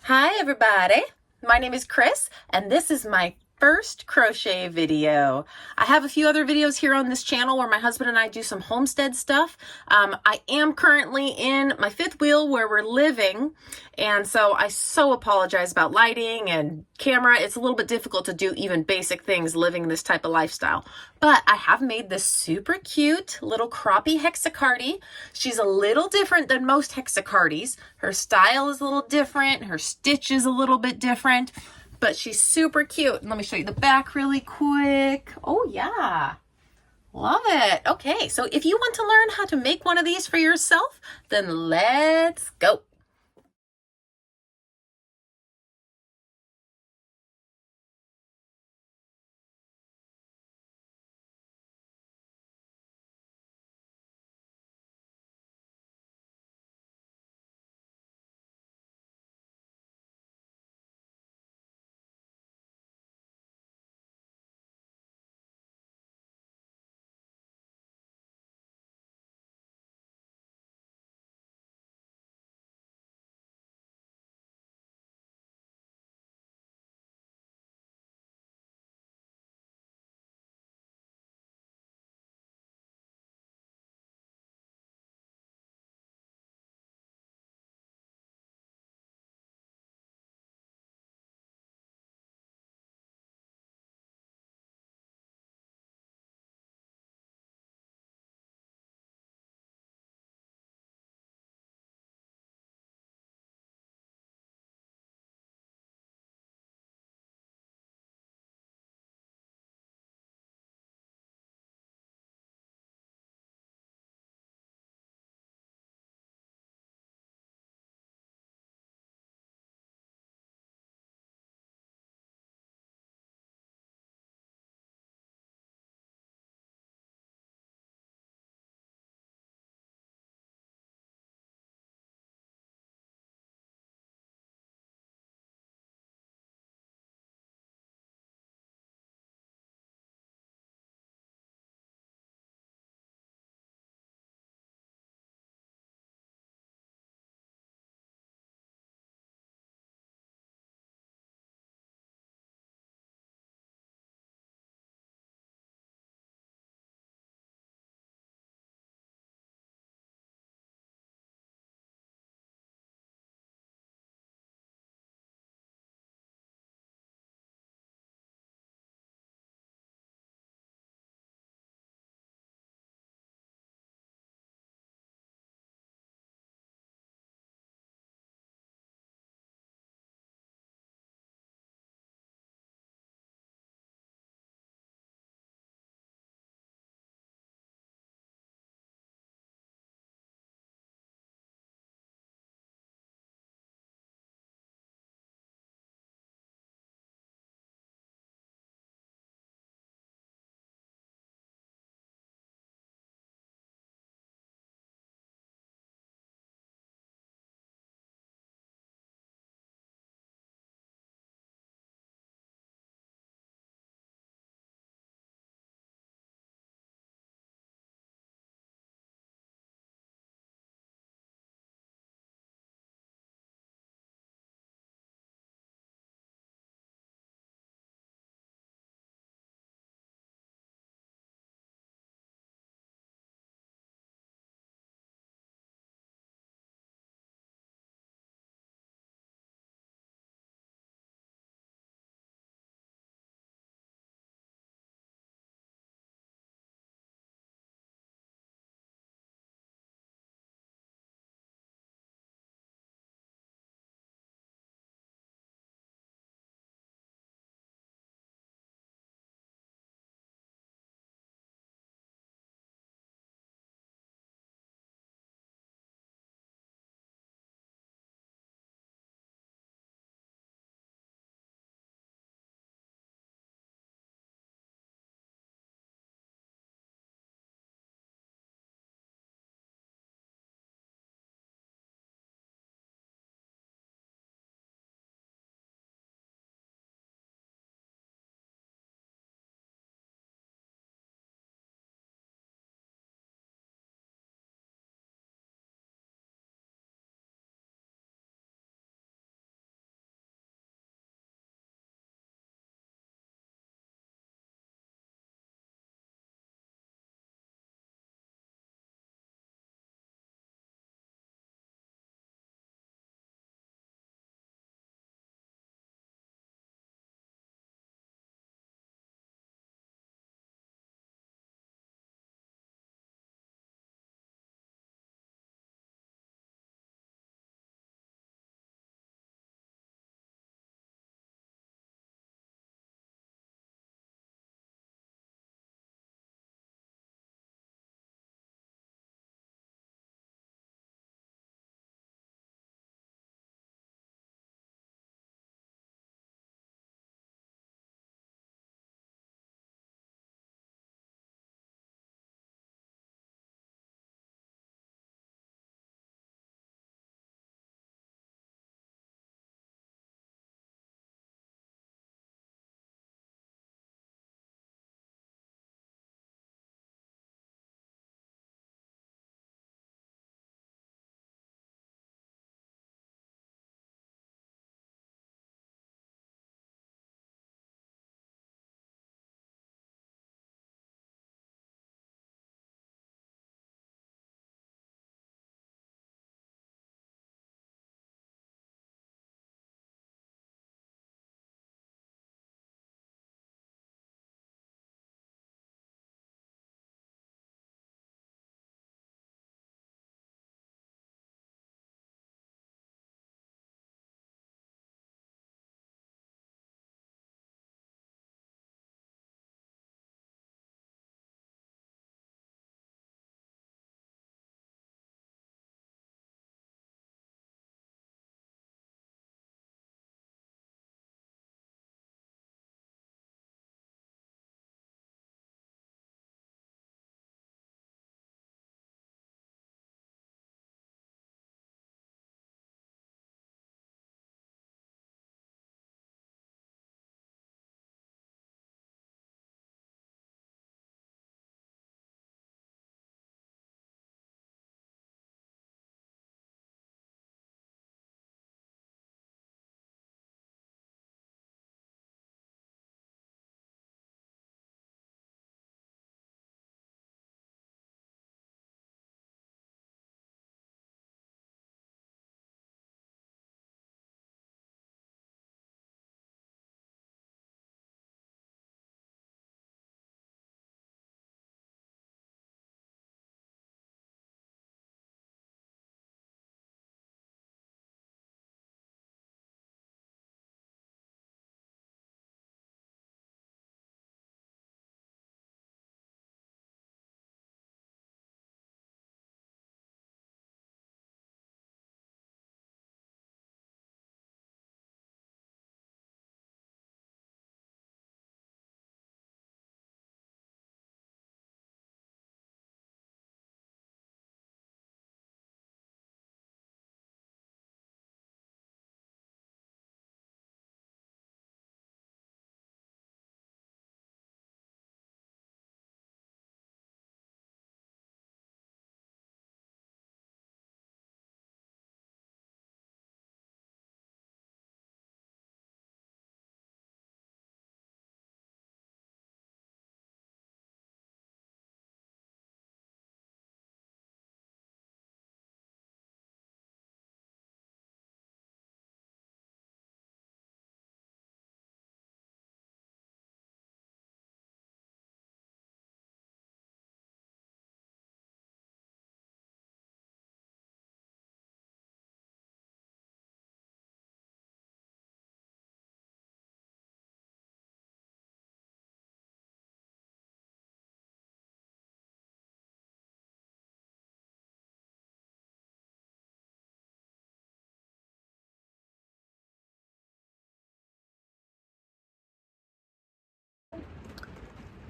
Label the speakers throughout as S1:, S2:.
S1: Hi everybody, my name is Chris and this is my first crochet video. I have a few other videos here on this channel where my husband and I do some homestead stuff. I am currently in my fifth wheel where we're living, and so I so apologize about lighting and camera. It's a little bit difficult to do even basic things living this type of lifestyle. But I have made this super cute little croppy hexicardi. She's a little different than most hexicardis. Her style is a little different. Her stitch is a little bit different, but she's super cute. And let me show you the back really quick. Oh yeah, love it. Okay, so if you want to learn how to make one of these for yourself, then let's go.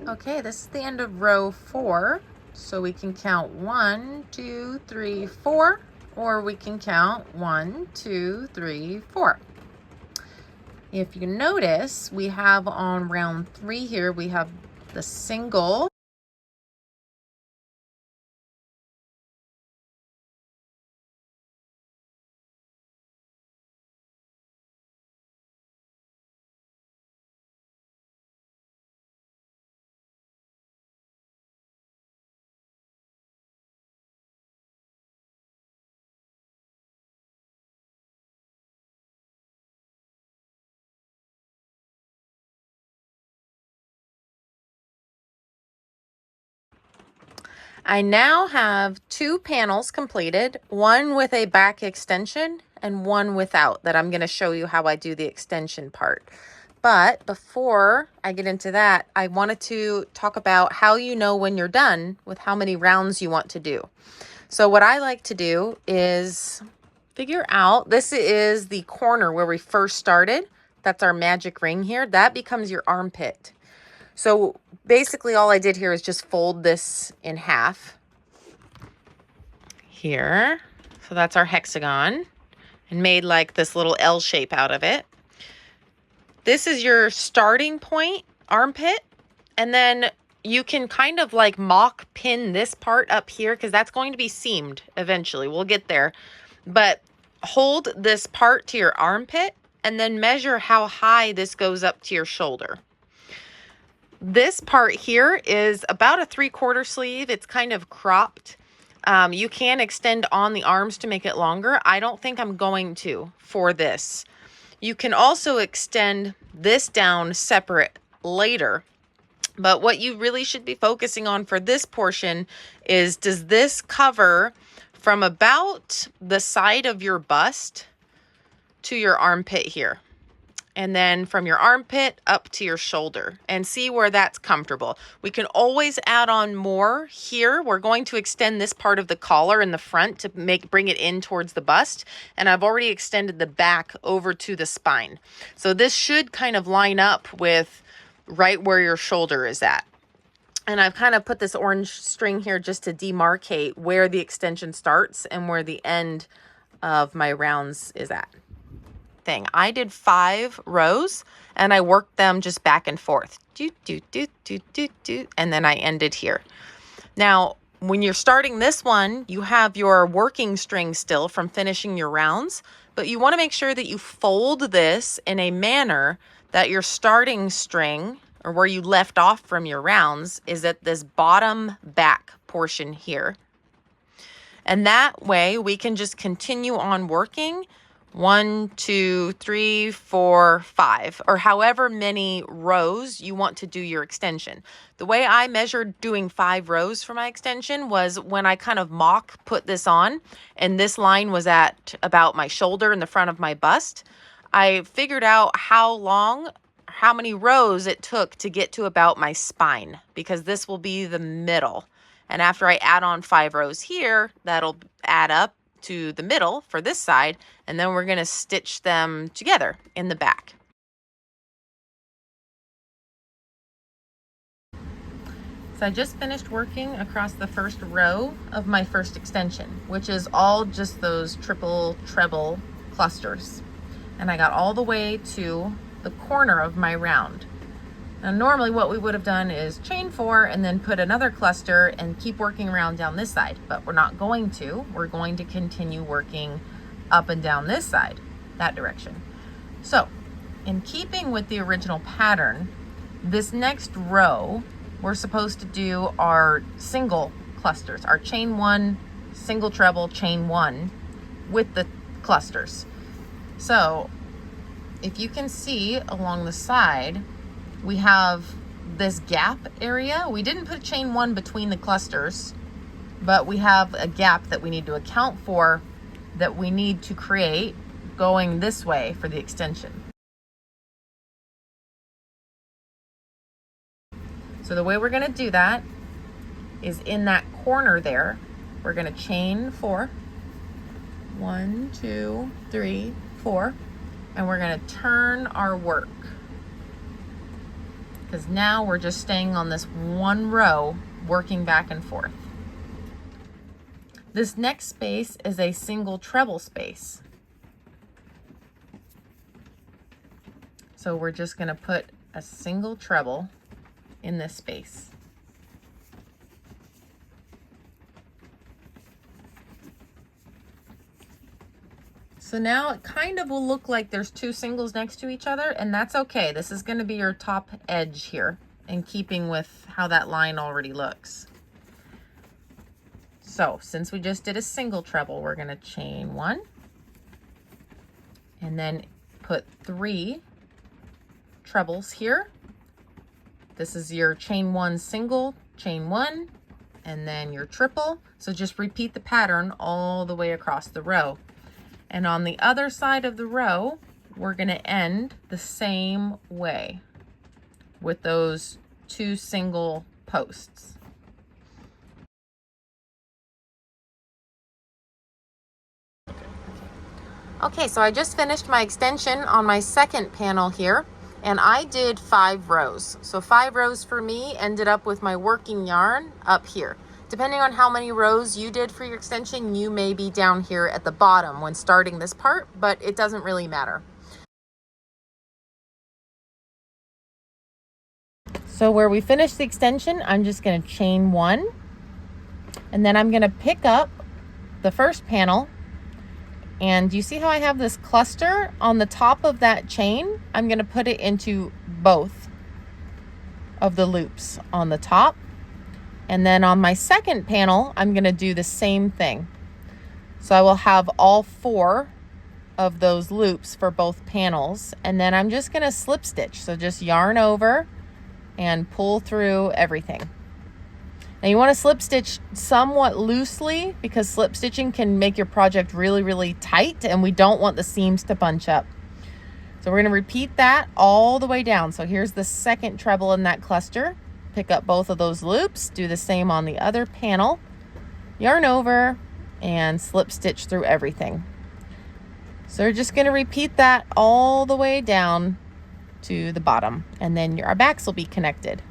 S1: Okay, this is the end of row 4. So we can count 1, 2, 3, 4, or we can count 1, 2, 3, 4. If you notice, we have on round 3 here, we have the single. I now have 2 panels completed, one with a back extension and one without, that I'm going to show you how I do the extension part. But before I get into that, I wanted to talk about how you know when you're done with how many rounds you want to do. So what I like to do is figure out, this is the corner where we first started. That's our magic ring here. That becomes your armpit. So basically all I did here is just fold this in half here. So that's our hexagon, and made like this little L shape out of it. This is your starting point armpit, and then you can kind of like mock pin this part up here because that's going to be seamed eventually. We'll get there. But hold this part to your armpit and then measure how high this goes up to your shoulder. This part here is about a 3/4 sleeve. It's kind of cropped. You can extend on the arms to make it longer. I don't think I'm going to for this. You can also extend this down separate later. But what you really should be focusing on for this portion is, does this cover from about the side of your bust to your armpit here? And then from your armpit up to your shoulder, and see where that's comfortable. We can always add on more here. We're going to extend this part of the collar in the front to bring it in towards the bust. And I've already extended the back over to the spine. So this should kind of line up with right where your shoulder is at. And I've kind of put this orange string here just to demarcate where the extension starts and where the end of my rounds is at. I did 5 rows and I worked them just back and forth. And then I ended here. Now, when you're starting this one, you have your working string still from finishing your rounds, but you want to make sure that you fold this in a manner that your starting string, or where you left off from your rounds, is at this bottom back portion here. And that way we can just continue on working 1, 2, 3, 4, 5, or however many rows you want to do your extension. The way I measured doing 5 rows for my extension was when I kind of mock put this on, and this line was at about my shoulder in the front of my bust. I figured out how many rows it took to get to about my spine, because this will be the middle. And after I add on 5 rows here, that'll add up to the middle for this side, and then we're going to stitch them together in the back. So I just finished working across the first row of my first extension, which is all just those triple treble clusters. And I got all the way to the corner of my round. Now normally what we would have done is chain 4 and then put another cluster and keep working around down this side, but we're not going to. We're going to continue working up and down this side, that direction. So in keeping with the original pattern, this next row, we're supposed to do our single clusters, our chain 1, single treble, chain 1 with the clusters. So if you can see along the side, we have this gap area. We didn't put chain 1 between the clusters, but we have a gap that we need to account for, that we need to create going this way for the extension. So the way we're going to do that is in that corner there, we're going to chain 4. 1, 2, 3, 4. And we're going to turn our work. because now we're just staying on this one row, working back and forth. This next space is a single treble space. So we're just going to put a single treble in this space. So now it kind of will look like there's two singles next to each other, and that's okay. This is going to be your top edge here, in keeping with how that line already looks. So since we just did a single treble, we're going to chain 1 and then put 3 trebles here. This is your chain 1 single, chain 1, and then your triple. So just repeat the pattern all the way across the row. And on the other side of the row, we're going to end the same way with those 2 single posts. Okay, so I just finished my extension on my second panel here, and I did 5 rows. So 5 rows for me ended up with my working yarn up here. Depending on how many rows you did for your extension, you may be down here at the bottom when starting this part, but it doesn't really matter. So where we finished the extension, I'm just going to chain 1, and then I'm going to pick up the first panel. And you see how I have this cluster on the top of that chain? I'm going to put it into both of the loops on the top. And then on my second panel, I'm going to do the same thing. So I will have all 4 of those loops for both panels. And then I'm just going to slip stitch. So just yarn over and pull through everything. Now you want to slip stitch somewhat loosely, because slip stitching can make your project really, really tight, and we don't want the seams to bunch up. So we're going to repeat that all the way down. So here's the second treble in that cluster. Pick up both of those loops, do the same on the other panel, yarn over, and slip stitch through everything. So we're just going to repeat that all the way down to the bottom, and then our backs will be connected.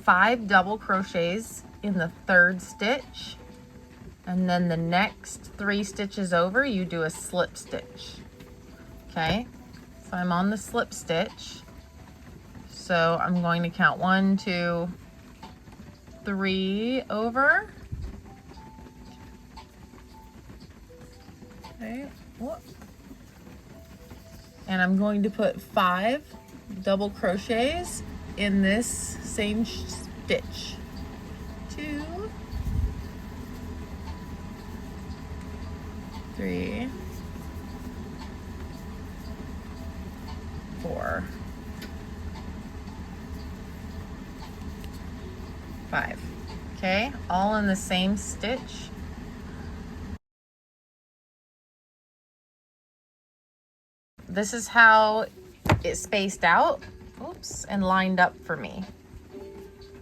S1: 5 double crochets in the 3rd stitch, and then the next 3 stitches over you do a slip stitch. Okay, so I'm on the slip stitch, so I'm going to count 1, 2, 3 over. Okay, and I'm going to put 5 double crochets in this same stitch. 2, 3, 4, 5. Okay, all in the same stitch. This is how it's spaced out, oops, and lined up for me.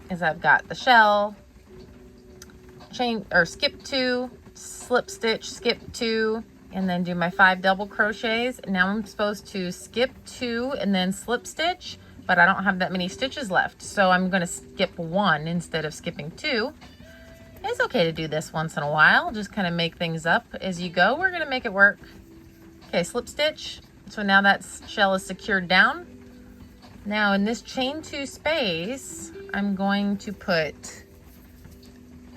S1: Is I've got the shell, chain or skip 2, slip stitch, skip 2, and then do my 5 double crochets. Now I'm supposed to skip 2 and then slip stitch, but I don't have that many stitches left, so I'm going to skip 1 instead of skipping 2. It's okay to do this once in a while, just kind of make things up as you go. We're going to make it work. Okay, slip stitch. So now that shell is secured down. Now in this chain 2 space, I'm going to put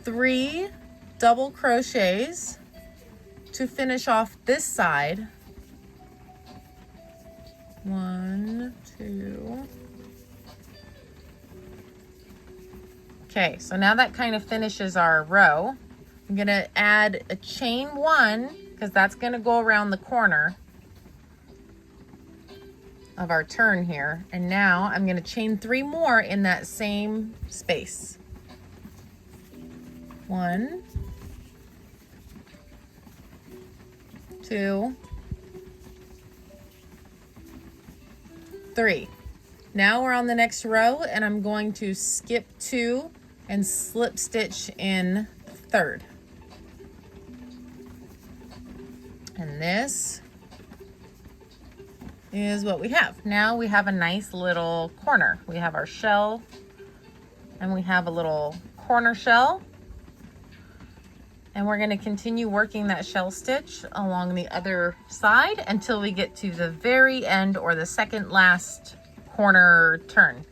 S1: 3 double crochets to finish off this side. 1, 2. Okay, so now that kind of finishes our row. I'm gonna add a chain 1 because that's gonna go around the corner of our turn here. And now I'm gonna chain 3 more in that same space. 1, 2, 3. Now we're on the next row, and I'm going to skip 2 and slip stitch in the 3rd. And this is what we have. Now we have a nice little corner. We have our shell, and we have a little corner shell. And we're going to continue working that shell stitch along the other side until we get to the very end, or the second last corner turn.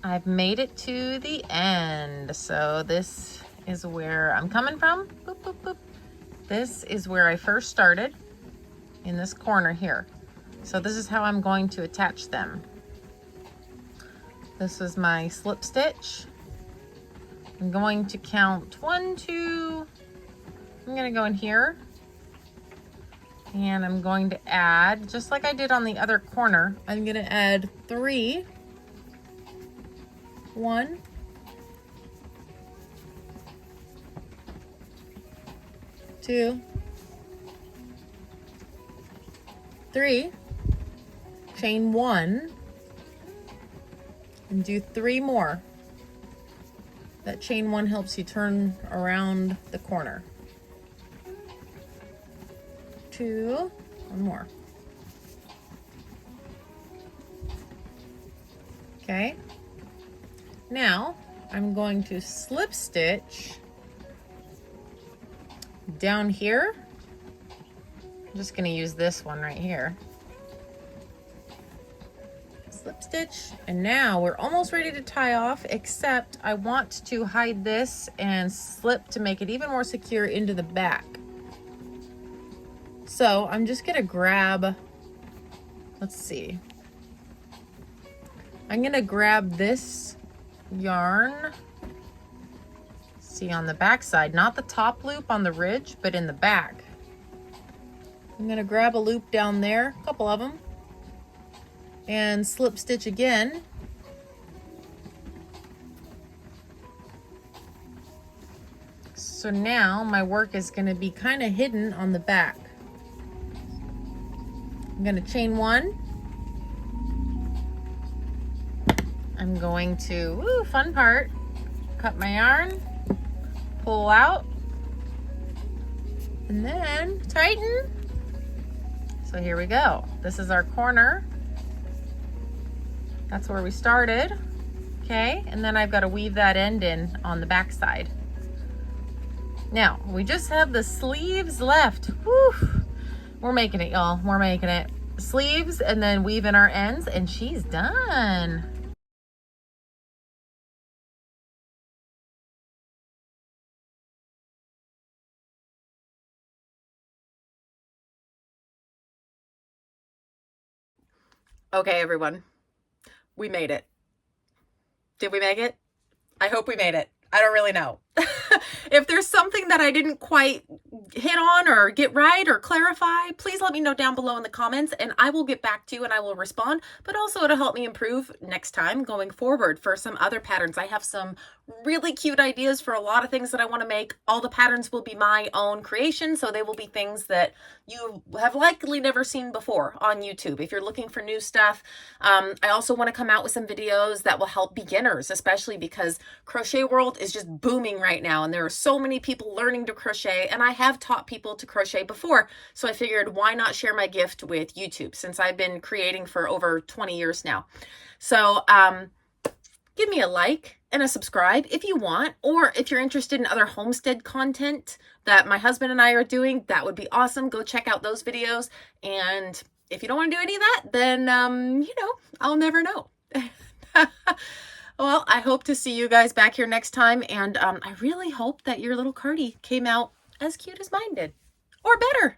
S1: I've made it to the end. So this is where I'm coming from. Boop, boop, boop. This is where I first started, in this corner here. So this is how I'm going to attach them. This is my slip stitch. I'm going to count 1, 2, I'm gonna go in here, and I'm going to add, just like I did on the other corner, I'm gonna add 3, 1, 2, 3, chain 1, and do 3 more. That chain 1 helps you turn around the corner. 2, 1 more. Okay. Now I'm going to slip stitch down here. I'm just going to use this one right here. Slip stitch, and now we're almost ready to tie off, except I want to hide this and slip to make it even more secure into the back. So I'm just gonna grab, let's see, I'm gonna grab this yarn, see, on the back side, not the top loop on the ridge, but in the back. I'm gonna grab a loop down there, a couple of them, and slip stitch again. So now my work is going to be kind of hidden on the back. I'm going to chain 1. I'm going to, fun part, cut my yarn, pull out, and then tighten. So here we go. This is our corner. That's where we started. Okay, and then I've got to weave that end in on the back side. Now, we just have the sleeves left. Woo! We're making it, y'all. We're making it. Sleeves and then weave in our ends, and she's done. Okay, everyone. We made it. Did we make it? I hope we made it. I don't really know. If there's something that I didn't quite hit on or get right or clarify, please let me know down below in the comments and I will get back to you and I will respond, but also it'll help me improve next time going forward for some other patterns. I have some really cute ideas for a lot of things that I want to make. All the patterns will be my own creation, so they will be things that you have likely never seen before on YouTube if you're looking for new stuff. I also want to come out with some videos that will help beginners, especially because crochet world is just booming right now and there are so many people learning to crochet, and I have taught people to crochet before, so I figured why not share my gift with YouTube since I've been creating for over 20 years now. So give me a like and a subscribe if you want, or if you're interested in other homestead content that my husband and I are doing, that would be awesome. Go check out those videos. And if you don't want to do any of that, then you know, I'll never know. Well, I hope to see you guys back here next time, and I really hope that your little cardi came out as cute as mine did, or better.